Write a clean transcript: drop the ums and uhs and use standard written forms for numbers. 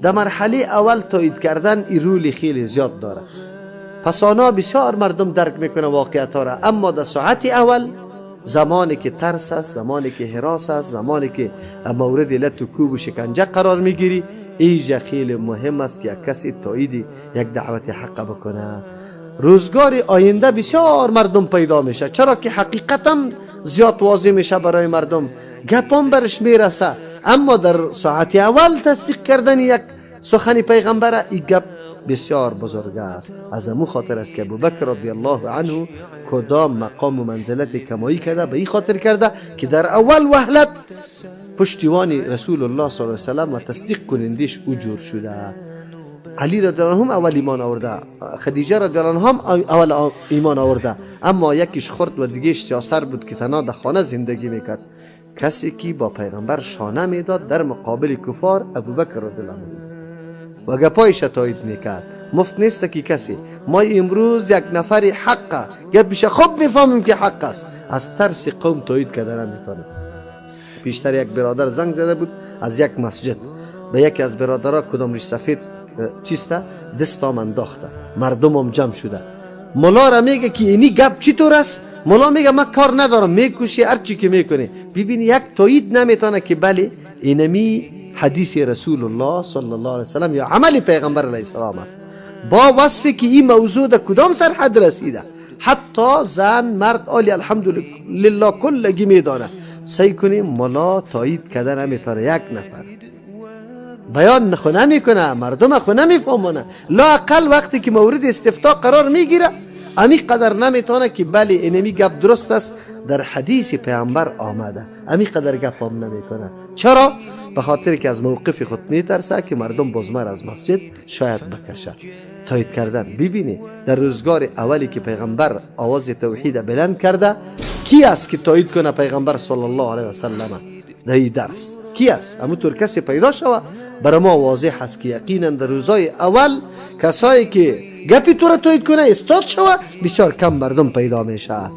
در مرحله اول تایید کردن این رولی خیلی زیاد داره، پس آنها بسیار مردم درک میکنه واقعیت ها را، اما در ساعت اول زمانی که ترس است، زمانی که هراس است، زمانی که مورد لط و کوب و شکنجه قرار میگیری، اینجا خیلی مهم است که یک کسی تایید یک دعوت حق بکنه. روزگار آینده بسیار مردم پیدا میشه، چرا که حقیقتا زیاد واضح میشه برای مردم، گپان برش میرسه، اما در ساعت اول تصدیق کردن یک سخن پیغمبر این گپ بسیار بزرگ است. از امو خاطر است که ابوبکر رضی الله عنه کدام مقام و منزلت کمایی کرده، به این خاطر کرده که در اول وهلت پشتیوانی رسول الله صلی الله علیه و سلم و تصدیق کنندش او جور شده. علی رضی الله عنه هم اول ایمان آورده، خدیجه رضی الله عنها هم اول ایمان آورده، اما یکیش خرد و دیگهش سیاسر بود که تنها در خانه زندگی میکرد. کسی که با پیغمبر شانه میداد در مقابل کفار ابوبکر رضی الله عنه و گپایش تایید میکرد. مفت نیست که کسی ما امروز یک نفر حقه گپ بشه خوب میفهمیم که حق است، از ترس قوم تایید کردن نمیتونه. بیشتر یک برادر زنگ زده بود از یک مسجد، به یکی از برادرها کدام ریش سفید چیسته دستام انداخته، مردم هم جمع شده. مولا را میگه که اینی گپ چی طور است؟ مولا میگه من کار ندارم، میکوشی هر چی که میکنی. ببین یک تایید نمیتونه که بله اینمی حدیث رسول الله صلی الله علیه وسلم یا عمل پیغمبر علیه السلام است، با وصفی که این موضوع در کدام سرحد رسیده. حتی زن مرد آلی الحمدلله کلگی میدانه. سعی کنیم مولا تایید کردن نمیتونه، یک نفر بیان نخونه میکنه، مردم خونه میفهمونه، لا اقل وقتی که مورد استفتاء قرار میگیره امی قدر نمیتونه که بله اینمی گپ درست است در حدیث پیامبر آمده، امی قدر گپ هم نمیکنه. چرا؟ به خاطر که از موقف خود میترسه که مردم بازمر از مسجد شاید بکشه. تایید کردن ببینی در روزگار اولی که پیغمبر آواز توحید بلند کرده، کی است که تایید کنه پیغمبر صلی الله علیه و سلم؟ در این درس کی است؟ همونطور کسی پیدا شوه برای ما واضح است که یقینا در روزای اول کسایی که گپی تو را تایید کنه استاد شوه بسیار کم مردم پیدا میشه.